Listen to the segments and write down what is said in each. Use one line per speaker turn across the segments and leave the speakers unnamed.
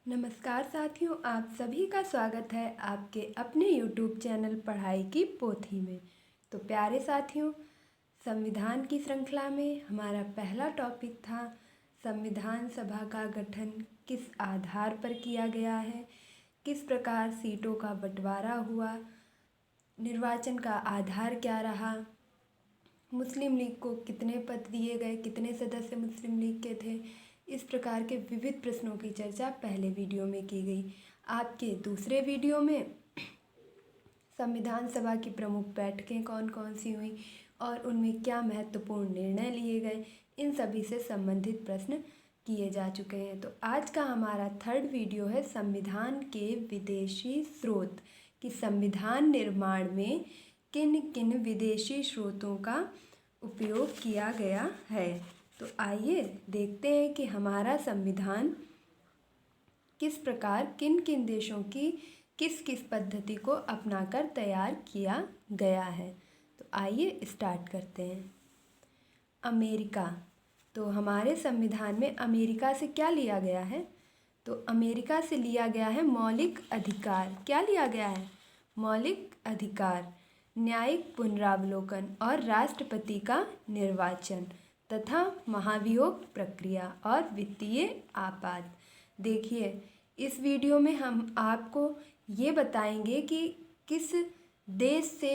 नमस्कार साथियों, आप सभी का स्वागत है आपके अपने YouTube चैनल पढ़ाई की पोथी में। तो प्यारे साथियों, संविधान की श्रृंखला में हमारा पहला टॉपिक था संविधान सभा का गठन किस आधार पर किया गया है, किस प्रकार सीटों का बंटवारा हुआ, निर्वाचन का आधार क्या रहा, मुस्लिम लीग को कितने पद दिए गए, कितने सदस्य मुस्लिम लीग के थे। इस प्रकार के विविध प्रश्नों की चर्चा पहले वीडियो में की गई। आपके दूसरे वीडियो में संविधान सभा की प्रमुख बैठकें कौन कौन सी हुई और उनमें क्या महत्वपूर्ण निर्णय लिए गए, इन सभी से संबंधित प्रश्न किए जा चुके हैं। तो आज का हमारा थर्ड वीडियो है संविधान के विदेशी स्रोत, कि संविधान निर्माण में किन किन विदेशी स्रोतों का उपयोग किया गया है। तो आइए देखते हैं कि हमारा संविधान किस प्रकार किन किन देशों की किस किस पद्धति को अपनाकर तैयार किया गया है। तो आइए स्टार्ट करते हैं। अमेरिका, तो हमारे संविधान में अमेरिका से क्या लिया गया है? तो अमेरिका से लिया गया है मौलिक अधिकार। क्या लिया गया है? मौलिक अधिकार, न्यायिक पुनरावलोकन और राष्ट्रपति का निर्वाचन तथा महाभियोग प्रक्रिया और वित्तीय आपात। देखिए, इस वीडियो में हम आपको ये बताएंगे कि किस देश से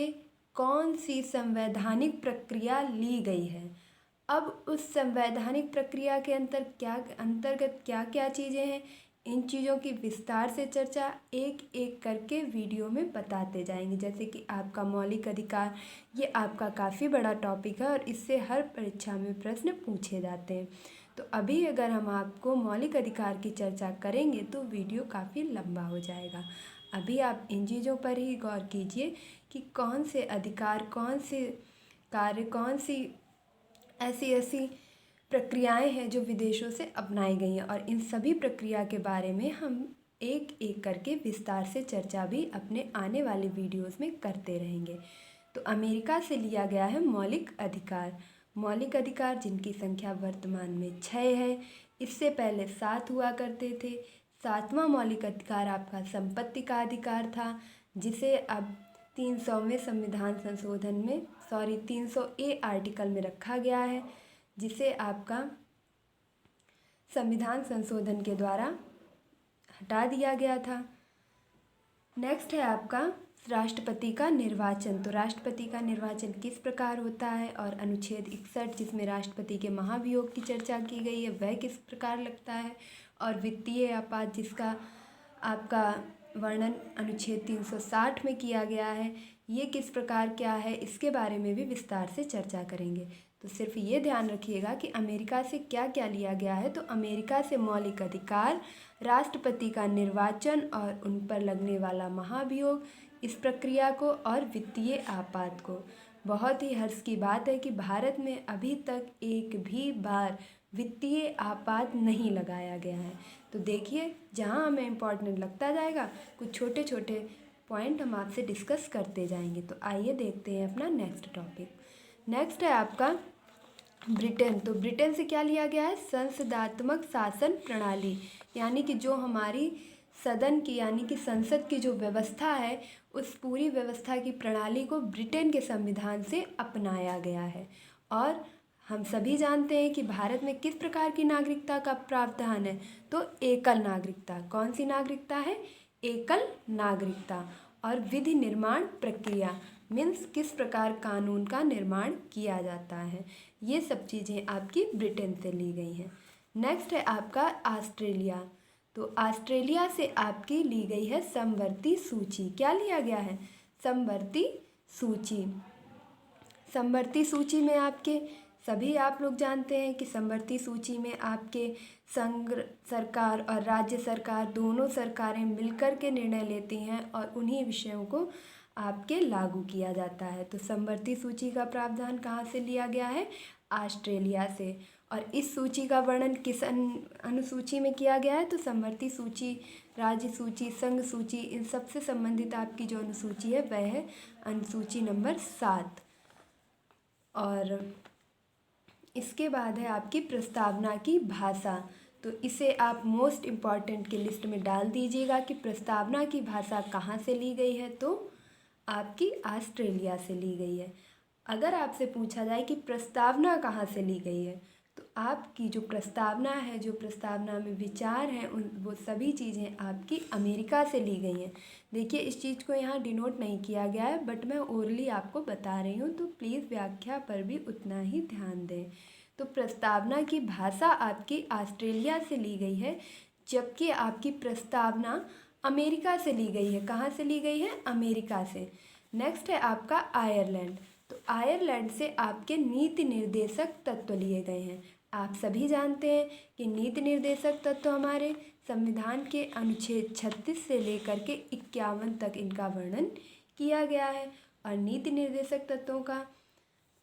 कौन सी संवैधानिक प्रक्रिया ली गई है। अब उस संवैधानिक प्रक्रिया के अंतर्गत क्या क्या चीज़ें हैं, इन चीज़ों की विस्तार से चर्चा एक एक करके वीडियो में बताते जाएंगे। जैसे कि आपका मौलिक अधिकार, ये आपका काफ़ी बड़ा टॉपिक है और इससे हर परीक्षा में प्रश्न पूछे जाते हैं। तो अभी अगर हम आपको मौलिक अधिकार की चर्चा करेंगे तो वीडियो काफ़ी लंबा हो जाएगा। अभी आप इन चीज़ों पर ही गौर कीजिए कि कौन से अधिकार, कौन से कार्य, कौन सी ऐसी प्रक्रियाएं हैं जो विदेशों से अपनाई गई हैं, और इन सभी प्रक्रिया के बारे में हम एक एक करके विस्तार से चर्चा भी अपने आने वाले वीडियोस में करते रहेंगे। तो अमेरिका से लिया गया है मौलिक अधिकार। मौलिक अधिकार जिनकी संख्या वर्तमान में 6 है, इससे पहले 7 हुआ करते थे। 7वां मौलिक अधिकार आपका संपत्ति का अधिकार था, जिसे अब 300वें संविधान संशोधन में 300A आर्टिकल में रखा गया है, जिसे आपका संविधान संशोधन के द्वारा हटा दिया गया था। नेक्स्ट है आपका राष्ट्रपति का निर्वाचन। तो राष्ट्रपति का निर्वाचन किस प्रकार होता है, और अनुच्छेद 61 जिसमें राष्ट्रपति के महाभियोग की चर्चा की गई है वह किस प्रकार लगता है, और वित्तीय आपात जिसका आपका वर्णन अनुच्छेद 360 में किया गया है, ये किस प्रकार क्या है, इसके बारे में भी विस्तार से चर्चा करेंगे। तो सिर्फ ये ध्यान रखिएगा कि अमेरिका से क्या क्या लिया गया है। तो अमेरिका से मौलिक अधिकार, राष्ट्रपति का निर्वाचन और उन पर लगने वाला महाभियोग, इस प्रक्रिया को, और वित्तीय आपात को। बहुत ही हर्ष की बात है कि भारत में अभी तक एक भी बार वित्तीय आपात नहीं लगाया गया है। तो देखिए, जहाँ हमें इम्पोर्टेंट लगता जाएगा, कुछ छोटे छोटे पॉइंट हम आपसे डिस्कस करते जाएंगे। तो आइए देखते हैं अपना नेक्स्ट टॉपिक। नेक्स्ट है आपका ब्रिटेन। तो ब्रिटेन से क्या लिया गया है? संसदात्मक शासन प्रणाली, यानी कि जो हमारी सदन की यानी कि संसद की जो व्यवस्था है, उस पूरी व्यवस्था की प्रणाली को ब्रिटेन के संविधान से अपनाया गया है। और हम सभी जानते हैं कि भारत में किस प्रकार की नागरिकता का प्रावधान है। तो एकल नागरिकता। कौन सी नागरिकता है? एकल नागरिकता। और विधि निर्माण प्रक्रिया मीन्स किस प्रकार कानून का निर्माण किया जाता है, ये सब चीज़ें आपकी ब्रिटेन से ली गई हैं। नेक्स्ट है आपका ऑस्ट्रेलिया। तो ऑस्ट्रेलिया से आपकी ली गई है समवर्ती सूची। क्या लिया गया है? समवर्ती सूची। समवर्ती सूची में आपके सभी आप लोग जानते हैं कि समवर्ती सूची में आपके संघ सरकार और राज्य सरकार, दोनों सरकारें मिलकर के निर्णय लेती हैं और उन्हीं विषयों को आपके लागू किया जाता है। तो समवर्ती सूची का प्रावधान कहाँ से लिया गया है? ऑस्ट्रेलिया से। और इस सूची का वर्णन किस अनुसूची में किया गया है? तो समवर्ती सूची, राज्य सूची, संघ सूची, इन सबसे संबंधित आपकी जो अनुसूची है वह है अनुसूची नंबर 7। और इसके बाद है आपकी प्रस्तावना की भाषा। तो इसे आप मोस्ट इम्पॉर्टेंट की लिस्ट में डाल दीजिएगा कि प्रस्तावना की भाषा कहाँ से ली गई है, तो आपकी ऑस्ट्रेलिया से ली गई है। अगर आपसे पूछा जाए कि प्रस्तावना कहाँ से ली गई है, तो आपकी जो प्रस्तावना है, जो प्रस्तावना में विचार हैं, वो सभी चीज़ें आपकी अमेरिका से ली गई हैं। देखिए, इस चीज़ को यहाँ डिनोट नहीं किया गया है, बट मैं ओरली आपको बता रही हूँ, तो प्लीज़ व्याख्या पर भी उतना ही ध्यान दें। तो प्रस्तावना की भाषा आपकी ऑस्ट्रेलिया से ली गई है, जबकि आपकी प्रस्तावना अमेरिका से ली गई है। कहाँ से ली गई है? अमेरिका से। नेक्स्ट है आपका आयरलैंड। तो आयरलैंड से आपके नीति निर्देशक तत्व लिए गए हैं। आप सभी जानते हैं कि नीति निर्देशक तत्व हमारे संविधान के अनुच्छेद 36 से लेकर के 51 तक इनका वर्णन किया गया है। और नीति निर्देशक तत्वों का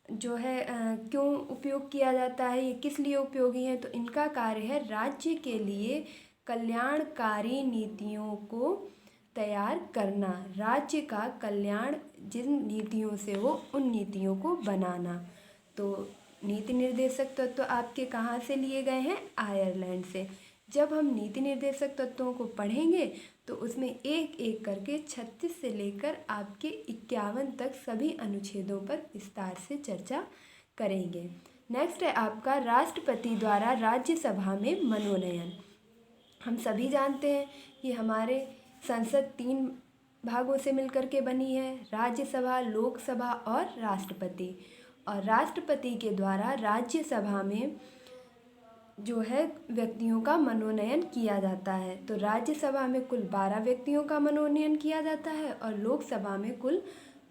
जो है क्यों उपयोग किया जाता है, ये किस लिए उपयोगी है, तो इनका कार्य है राज्य के लिए कल्याणकारी नीतियों को तैयार करना। राज्य का कल्याण जिन नीतियों से हो, उन नीतियों को बनाना। तो नीति निर्देशक तत्व आपके कहाँ से लिए गए हैं? आयरलैंड से। जब हम नीति निर्देशक तत्वों को पढ़ेंगे तो उसमें एक एक करके 36 से लेकर आपके 51 तक सभी अनुच्छेदों पर विस्तार से चर्चा करेंगे। नेक्स्ट है आपका राष्ट्रपति द्वारा राज्यसभा में मनोनयन। हम सभी जानते हैं कि हमारे संसद 3 भागों से मिलकर के बनी है, राज्यसभा, लोकसभा और राष्ट्रपति। और राष्ट्रपति के द्वारा राज्यसभा में जो है व्यक्तियों का मनोनयन किया जाता है। तो राज्यसभा में कुल 12 व्यक्तियों का मनोनयन किया जाता है और लोकसभा में कुल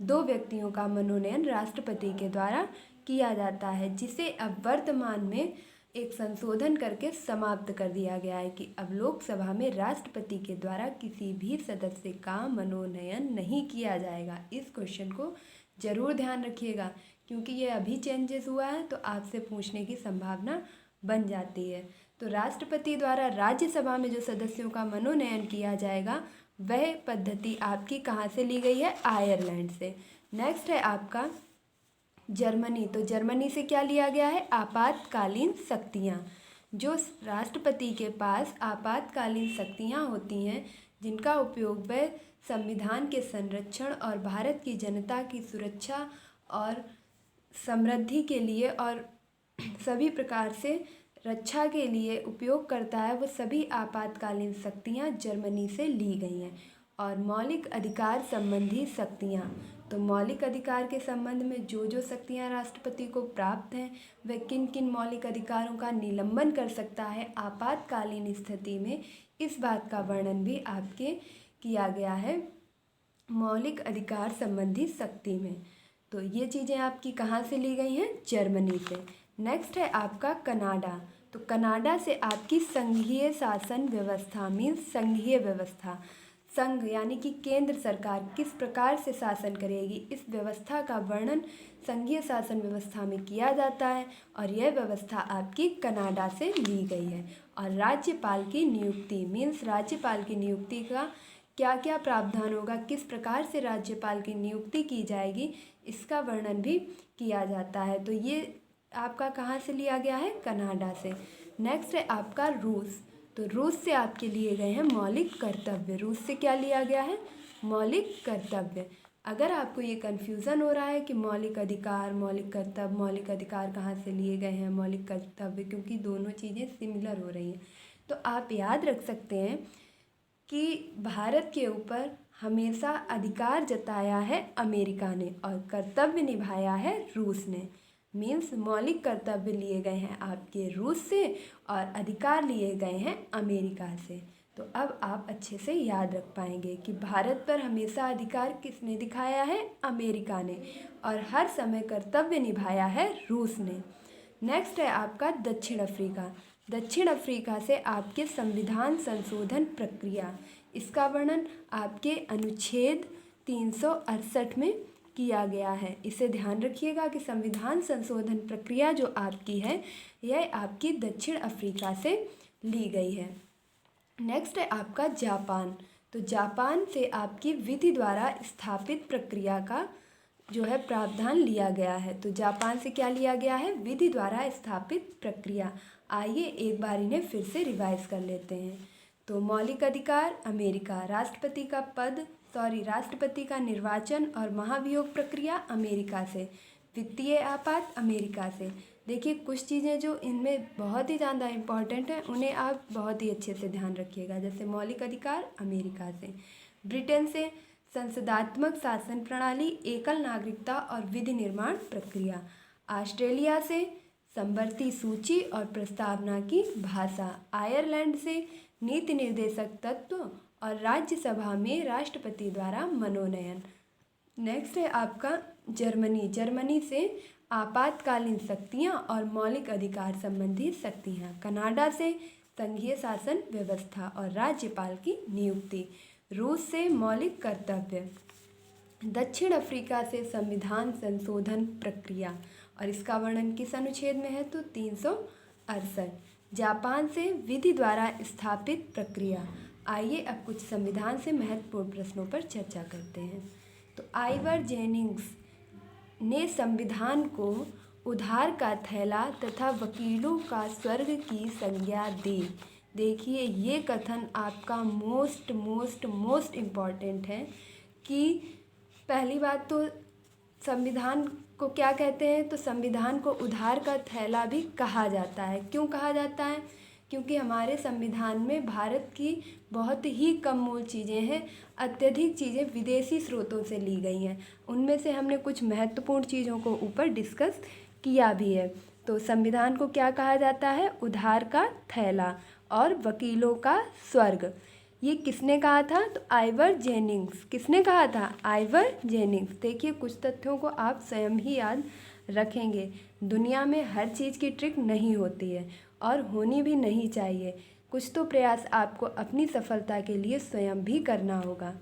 2 व्यक्तियों का मनोनयन राष्ट्रपति के द्वारा किया जाता है, जिसे अब वर्तमान में एक संशोधन करके समाप्त कर दिया गया है कि अब लोकसभा में राष्ट्रपति के द्वारा किसी भी सदस्य का मनोनयन नहीं किया जाएगा। इस क्वेश्चन को ज़रूर ध्यान रखिएगा, क्योंकि ये अभी चेंजेस हुआ है तो आपसे पूछने की संभावना बन जाती है। तो राष्ट्रपति द्वारा राज्यसभा में जो सदस्यों का मनोनयन किया जाएगा, वह पद्धति आपकी कहाँ से ली गई है? आयरलैंड से। नेक्स्ट है आपका जर्मनी। तो जर्मनी से क्या लिया गया है? आपातकालीन शक्तियाँ। जो राष्ट्रपति के पास आपातकालीन शक्तियाँ होती हैं, जिनका उपयोग वह संविधान के संरक्षण और भारत की जनता की सुरक्षा और समृद्धि के लिए और सभी प्रकार से रक्षा के लिए उपयोग करता है, वो सभी आपातकालीन शक्तियाँ जर्मनी से ली गई हैं। और मौलिक अधिकार संबंधी शक्तियाँ। तो मौलिक अधिकार के संबंध में जो जो शक्तियाँ राष्ट्रपति को प्राप्त हैं, वह किन किन मौलिक अधिकारों का निलंबन कर सकता है आपातकालीन स्थिति में, इस बात का वर्णन भी आपके किया गया है मौलिक अधिकार संबंधी शक्ति में। तो ये चीज़ें आपकी कहाँ से ली गई हैं? जर्मनी से। नेक्स्ट है आपका कनाडा। तो कनाडा से आपकी संघीय शासन व्यवस्था मीन्स संघीय व्यवस्था। संघ यानी कि केंद्र सरकार किस प्रकार से शासन करेगी, इस व्यवस्था का वर्णन संघीय शासन व्यवस्था में किया जाता है और यह व्यवस्था आपकी कनाडा से ली गई है। और राज्यपाल की नियुक्ति मीन्स राज्यपाल की नियुक्ति का क्या क्या प्रावधान होगा, किस प्रकार से राज्यपाल की नियुक्ति की जाएगी, इसका वर्णन भी किया जाता है। तो ये आपका कहाँ से लिया गया है? कनाडा से। नेक्स्ट है आपका रूस। तो रूस से आपके लिए गए हैं मौलिक कर्तव्य। रूस से क्या लिया गया है? मौलिक कर्तव्य। अगर आपको ये कन्फ्यूज़न हो रहा है कि मौलिक अधिकार, मौलिक कर्तव्य, मौलिक अधिकार कहाँ से लिए गए हैं, मौलिक कर्तव्य, क्योंकि दोनों चीज़ें सिमिलर हो रही हैं, तो आप याद रख सकते हैं कि भारत के ऊपर हमेशा अधिकार जताया है अमेरिका ने और कर्तव्य निभाया है रूस ने। मीन्स मौलिक कर्तव्य लिए गए हैं आपके रूस से और अधिकार लिए गए हैं अमेरिका से। तो अब आप अच्छे से याद रख पाएंगे कि भारत पर हमेशा अधिकार किसने दिखाया है? अमेरिका ने। और हर समय कर्तव्य निभाया है रूस ने। नेक्स्ट है आपका दक्षिण अफ्रीका। दक्षिण अफ्रीका से आपके संविधान संशोधन प्रक्रिया, इसका वर्णन आपके अनुच्छेद 368 में किया गया है। इसे ध्यान रखिएगा कि संविधान संशोधन प्रक्रिया जो आपकी है, यह आपकी दक्षिण अफ्रीका से ली गई है। नेक्स्ट है आपका जापान। तो जापान से आपकी विधि द्वारा स्थापित प्रक्रिया का जो है प्रावधान लिया गया है। तो जापान से क्या लिया गया है? विधि द्वारा स्थापित प्रक्रिया। आइए एक बार इन्हें फिर से रिवाइज कर लेते हैं। तो मौलिक अधिकार अमेरिका, राष्ट्रपति का निर्वाचन और महाभियोग प्रक्रिया अमेरिका से, वित्तीय आपात अमेरिका से। देखिए कुछ चीज़ें जो इनमें बहुत ही ज़्यादा इम्पॉर्टेंट हैं उन्हें आप बहुत ही अच्छे से ध्यान रखिएगा। जैसे मौलिक अधिकार अमेरिका से, ब्रिटेन से संसदात्मक शासन प्रणाली, एकल नागरिकता और विधि निर्माण प्रक्रिया, ऑस्ट्रेलिया से समवर्ती सूची और प्रस्तावना की भाषा, आयरलैंड से नीति निर्देशक तत्व और राज्यसभा में राष्ट्रपति द्वारा मनोनयन। नेक्स्ट है आपका जर्मनी से आपातकालीन शक्तियाँ और मौलिक अधिकार संबंधी शक्तियाँ, कनाडा से संघीय शासन व्यवस्था और राज्यपाल की नियुक्ति, रूस से मौलिक कर्तव्य, दक्षिण अफ्रीका से संविधान संशोधन प्रक्रिया और इसका वर्णन किस अनुच्छेद में है तो 368, जापान से विधि द्वारा स्थापित प्रक्रिया। आइए अब कुछ संविधान से महत्वपूर्ण प्रश्नों पर चर्चा करते हैं। तो आइवर जेनिंग्स ने संविधान को उधार का थैला तथा वकीलों का स्वर्ग की संज्ञा दी। देखिए ये कथन आपका मोस्ट इम्पॉर्टेंट है कि पहली बात तो संविधान को क्या कहते हैं, तो संविधान को उधार का थैला भी कहा जाता है। क्यों कहा जाता है? क्योंकि हमारे संविधान में भारत की बहुत ही कम मूल चीज़ें हैं, अत्यधिक चीज़ें विदेशी स्रोतों से ली गई हैं। उनमें से हमने कुछ महत्वपूर्ण चीज़ों को ऊपर डिस्कस किया भी है। तो संविधान को क्या कहा जाता है? उधार का थैला और वकीलों का स्वर्ग। ये किसने कहा था? तो आइवर जेनिंग्स। किसने कहा था? Ivor Jennings. देखिए कुछ तथ्यों को आप स्वयं ही याद रखेंगे। दुनिया में हर चीज़ की ट्रिक नहीं होती है और होनी भी नहीं चाहिए। कुछ तो प्रयास आपको अपनी सफलता के लिए स्वयं भी करना होगा।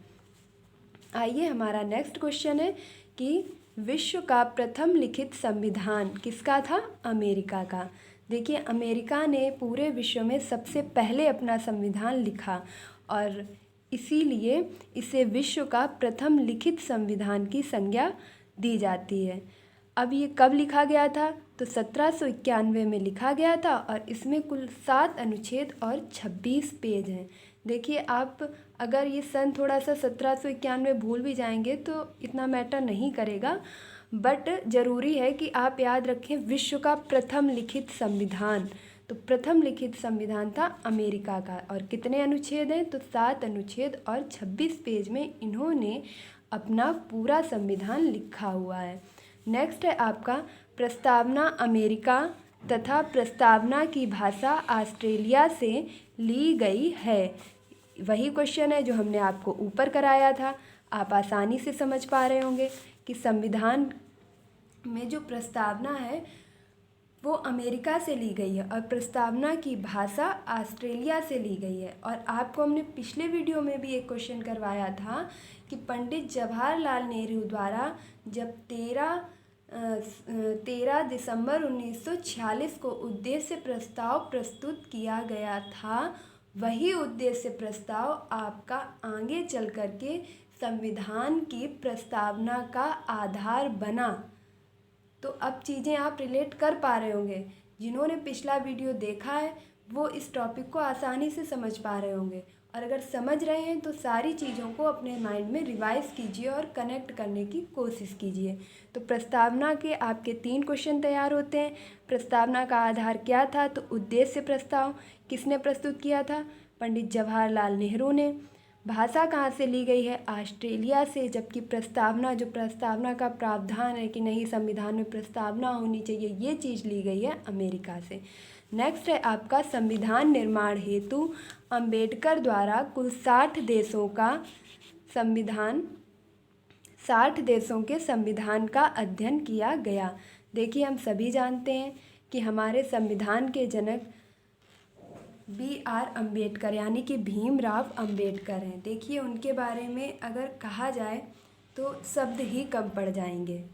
आइए हमारा नेक्स्ट क्वेश्चन है कि विश्व का प्रथम लिखित संविधान किसका था? अमेरिका का। देखिए अमेरिका ने पूरे विश्व में सबसे पहले अपना संविधान लिखा और इसीलिए इसे विश्व का प्रथम लिखित संविधान की संज्ञा दी जाती है। अब ये कब लिखा गया था? तो 1791 में लिखा गया था और इसमें कुल 7 अनुच्छेद और 26 पेज हैं। देखिए आप अगर ये सन थोड़ा सा 1791 भूल भी जाएंगे तो इतना मैटर नहीं करेगा, बट ज़रूरी है कि आप याद रखें विश्व का प्रथम लिखित संविधान। तो प्रथम लिखित संविधान था अमेरिका का और कितने अनुच्छेद हैं? तो 7 अनुच्छेद और 26 पेज में इन्होंने अपना पूरा संविधान लिखा हुआ है। नेक्स्ट है आपका प्रस्तावना अमेरिका तथा प्रस्तावना की भाषा ऑस्ट्रेलिया से ली गई है। वही क्वेश्चन है जो हमने आपको ऊपर कराया था। आप आसानी से समझ पा रहे होंगे कि संविधान में जो प्रस्तावना है वो अमेरिका से ली गई है और प्रस्तावना की भाषा ऑस्ट्रेलिया से ली गई है। और आपको हमने पिछले वीडियो में भी एक क्वेश्चन करवाया था कि पंडित जवाहरलाल नेहरू द्वारा जब 13 दिसंबर 1946 को उद्देश्य प्रस्ताव प्रस्तुत किया गया था, वही उद्देश्य प्रस्ताव आपका आगे चल कर के संविधान की प्रस्तावना का आधार बना। तो अब चीज़ें आप रिलेट कर पा रहे होंगे। जिन्होंने पिछला वीडियो देखा है वो इस टॉपिक को आसानी से समझ पा रहे होंगे और अगर समझ रहे हैं तो सारी चीज़ों को अपने माइंड में रिवाइज कीजिए और कनेक्ट करने की कोशिश कीजिए। तो प्रस्तावना के आपके 3 क्वेश्चन तैयार होते हैं। प्रस्तावना का आधार क्या था? तो उद्देश्य प्रस्ताव। किसने प्रस्तुत किया था? पंडित जवाहरलाल नेहरू ने। भाषा कहाँ से ली गई है? ऑस्ट्रेलिया से। जबकि प्रस्तावना का प्रावधान है कि नहीं संविधान में प्रस्तावना होनी चाहिए, ये चीज़ ली गई है अमेरिका से। नेक्स्ट है आपका संविधान निर्माण हेतु अंबेडकर द्वारा कुल 60 देशों के संविधान का अध्ययन किया गया। देखिए हम सभी जानते हैं कि हमारे संविधान के जनक BR अम्बेडकर यानी कि भीमराव अम्बेडकर हैं। देखिए उनके बारे में अगर कहा जाए तो शब्द ही कम पड़ जाएंगे।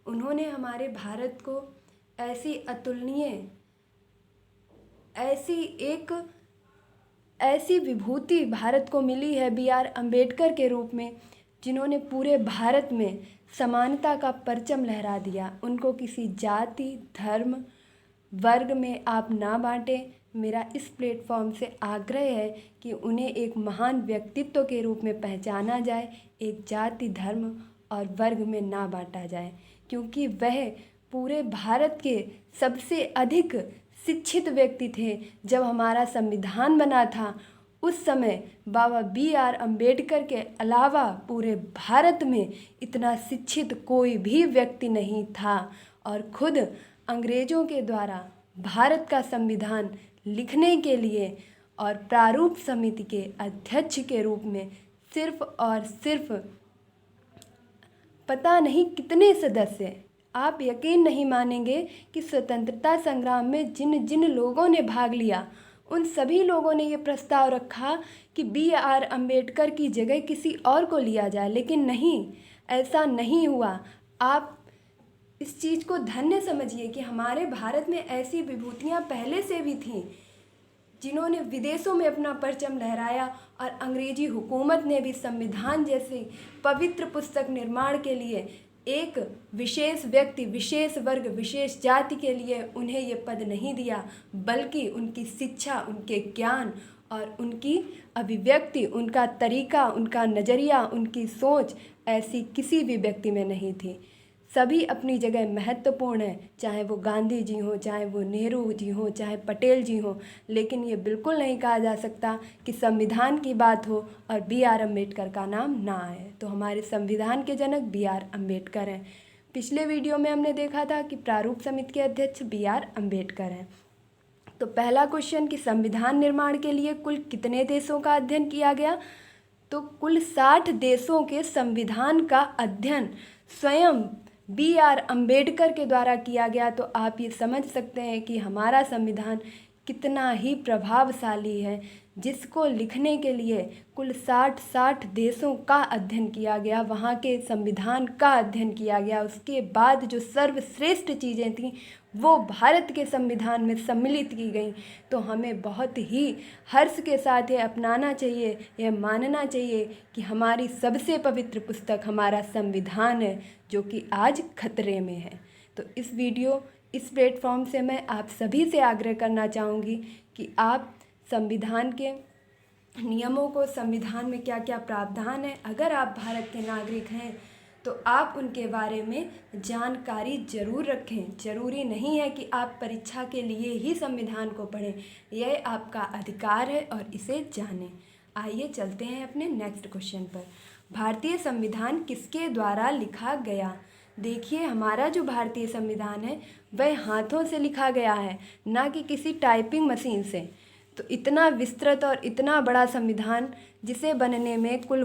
उन्होंने हमारे भारत को ऐसी अतुलनीय ऐसी विभूति भारत को मिली है BR अम्बेडकर के रूप में, जिन्होंने पूरे भारत में समानता का परचम लहरा दिया। उनको किसी जाति, धर्म वर्ग में आप ना बांटें। मेरा इस प्लेटफॉर्म से आग्रह है कि उन्हें एक महान व्यक्तित्व के रूप में पहचाना जाए, एक जाति, धर्म और वर्ग में ना बांटा जाए, क्योंकि वह पूरे भारत के सबसे अधिक शिक्षित व्यक्ति थे। जब हमारा संविधान बना था उस समय बाबा B.R. अम्बेडकर के अलावा पूरे भारत में इतना शिक्षित कोई भी व्यक्ति नहीं था, और खुद अंग्रेज़ों के द्वारा भारत का संविधान लिखने के लिए और प्रारूप समिति के अध्यक्ष के रूप में सिर्फ और सिर्फ पता नहीं कितने सदस्य, आप यकीन नहीं मानेंगे कि स्वतंत्रता संग्राम में जिन जिन लोगों ने भाग लिया उन सभी लोगों ने ये प्रस्ताव रखा कि B.R. अम्बेडकर की जगह किसी और को लिया जाए, लेकिन नहीं, ऐसा नहीं हुआ। आप इस चीज़ को धन्य समझिए कि हमारे भारत में ऐसी विभूतियाँ पहले से भी थीं जिन्होंने विदेशों में अपना परचम लहराया, और अंग्रेजी हुकूमत ने भी संविधान जैसी पवित्र पुस्तक निर्माण के लिए एक विशेष व्यक्ति, विशेष वर्ग, विशेष जाति के लिए उन्हें ये पद नहीं दिया, बल्कि उनकी शिक्षा, उनके ज्ञान और उनकी अभिव्यक्ति, उनका तरीका, उनका नज़रिया, उनकी सोच ऐसी किसी भी व्यक्ति में नहीं थी। सभी अपनी जगह महत्वपूर्ण हैं, चाहे वो गांधी जी हों, चाहे वो नेहरू जी हों, चाहे पटेल जी हों, लेकिन ये बिल्कुल नहीं कहा जा सकता कि संविधान की बात हो और B.R. अम्बेडकर का नाम ना आए। तो हमारे संविधान के जनक B.R. अम्बेडकर हैं। पिछले वीडियो में हमने देखा था कि प्रारूप समिति के अध्यक्ष B.R. अम्बेडकर हैं। तो पहला क्वेश्चन कि संविधान निर्माण के लिए कुल कितने देशों का अध्ययन किया गया? तो कुल 60 देशों के संविधान का अध्ययन स्वयं B.R. अम्बेडकर के द्वारा किया गया। तो आप ये समझ सकते हैं कि हमारा संविधान कितना ही प्रभावशाली है, जिसको लिखने के लिए कुल 60 देशों का अध्ययन किया गया, वहाँ के संविधान का अध्ययन किया गया। उसके बाद जो सर्वश्रेष्ठ चीज़ें थीं वो भारत के संविधान में सम्मिलित की गई। तो हमें बहुत ही हर्ष के साथ ये अपनाना चाहिए, यह मानना चाहिए कि हमारी सबसे पवित्र पुस्तक हमारा संविधान है, जो कि आज खतरे में है। तो इस प्लेटफॉर्म से मैं आप सभी से आग्रह करना चाहूँगी कि आप संविधान के नियमों को, संविधान में क्या क्या प्रावधान है, अगर आप भारत के नागरिक हैं तो आप उनके बारे में जानकारी ज़रूर रखें। ज़रूरी नहीं है कि आप परीक्षा के लिए ही संविधान को पढ़ें, यह आपका अधिकार है और इसे जानें। आइए चलते हैं अपने नेक्स्ट क्वेश्चन पर। भारतीय संविधान किसके द्वारा लिखा गया? देखिए, हमारा जो भारतीय संविधान है वह हाथों से लिखा गया है, ना कि किसी टाइपिंग मशीन से। तो इतना विस्तृत और इतना बड़ा संविधान, जिसे बनने में कुल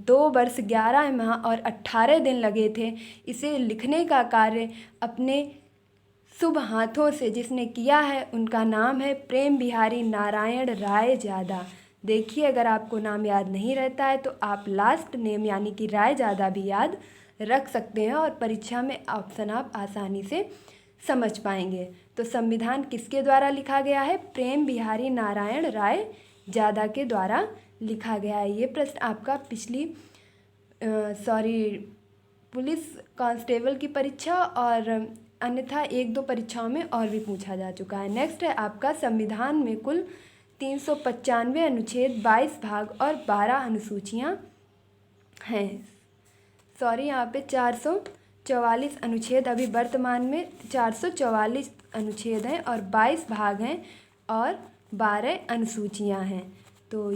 2 वर्ष 11 माह और 18 दिन लगे थे, इसे लिखने का कार्य अपने शुभ हाथों से जिसने किया है उनका नाम है प्रेम बिहारी नारायण रायजादा। देखिए, अगर आपको नाम याद नहीं रहता है तो आप लास्ट नेम यानी कि रायजादा भी याद रख सकते हैं और परीक्षा में ऑप्शन आप आसानी से समझ पाएंगे। तो संविधान किसके द्वारा लिखा गया है? प्रेम बिहारी नारायण रायजादा के द्वारा लिखा गया है। ये प्रश्न आपका पुलिस कांस्टेबल की परीक्षा और अन्यथा 1-2 परीक्षाओं में और भी पूछा जा चुका है। नेक्स्ट है आपका संविधान में कुल 395 अनुच्छेद, 22 भाग और 12 अनुसूचियाँ हैं। यहाँ पे 444 अनुच्छेद, अभी वर्तमान में 444 अनुच्छेद हैं और 22 भाग हैं और 12 अनुसूचियाँ हैं। तो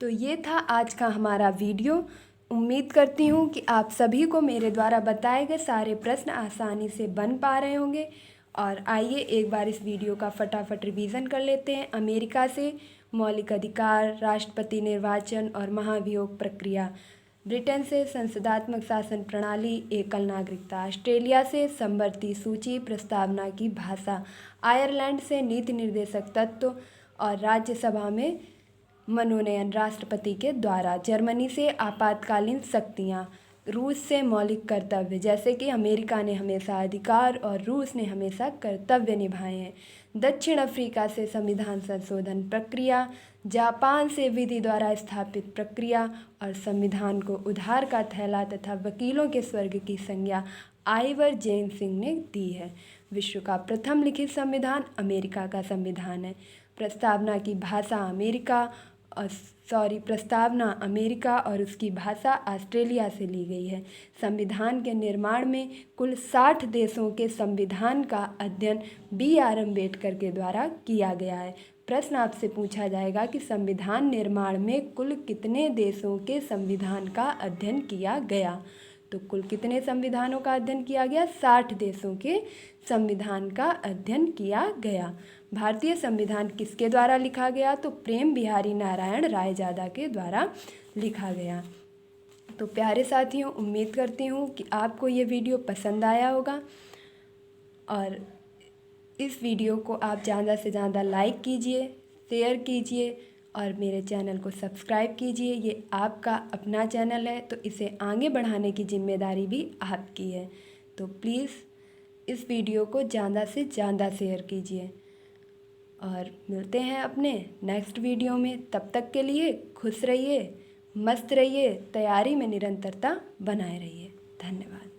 ये था आज का हमारा वीडियो। उम्मीद करती हूँ कि आप सभी को मेरे द्वारा बताए गए सारे प्रश्न आसानी से बन पा रहे होंगे। और आइए एक बार इस वीडियो का फटाफट रिवीजन कर लेते हैं। अमेरिका से मौलिक अधिकार, राष्ट्रपति निर्वाचन और महाभियोग प्रक्रिया। ब्रिटेन से संसदात्मक शासन प्रणाली, एकल नागरिकता। ऑस्ट्रेलिया से समवर्ती सूची प्रस्तावना की भाषा। आयरलैंड से नीति निर्देशक तत्व और राज्यसभा में मनोनयन राष्ट्रपति के द्वारा। जर्मनी से आपातकालीन शक्तियाँ। रूस से मौलिक कर्तव्य, जैसे कि अमेरिका ने हमेशा अधिकार और रूस ने हमेशा कर्तव्य निभाए हैं। दक्षिण अफ्रीका से संविधान संशोधन प्रक्रिया। जापान से विधि द्वारा स्थापित प्रक्रिया और संविधान को उधार का थैला तथा वकीलों के स्वर्ग की संज्ञा। आइवर जैन सिंह ने दी है। विश्व का प्रथम लिखित संविधान अमेरिका का संविधान है। प्रस्तावना अमेरिका और उसकी भाषा ऑस्ट्रेलिया से ली गई है। संविधान के निर्माण में कुल 60 देशों के संविधान का अध्ययन B.R. अम्बेडकर के द्वारा किया गया है। प्रश्न आपसे पूछा जाएगा कि संविधान निर्माण में कुल कितने देशों के संविधान का अध्ययन किया गया। तो कुल कितने संविधानों का अध्ययन किया गया? 60 देशों के संविधान का अध्ययन किया गया। भारतीय संविधान किसके द्वारा लिखा गया? तो प्रेम बिहारी नारायण रायजादा के द्वारा लिखा गया। तो प्यारे साथियों, उम्मीद करती हूँ कि आपको ये वीडियो पसंद आया होगा और इस वीडियो को आप ज़्यादा से ज़्यादा लाइक कीजिए, शेयर कीजिए और मेरे चैनल को सब्सक्राइब कीजिए। ये आपका अपना चैनल है तो इसे आगे बढ़ाने की जिम्मेदारी भी आपकी है। तो प्लीज़ इस वीडियो को ज़्यादा से ज़्यादा शेयर कीजिए और मिलते हैं अपने नेक्स्ट वीडियो में। तब तक के लिए खुश रहिए, मस्त रहिए, तैयारी में निरंतरता बनाए रहिए। धन्यवाद।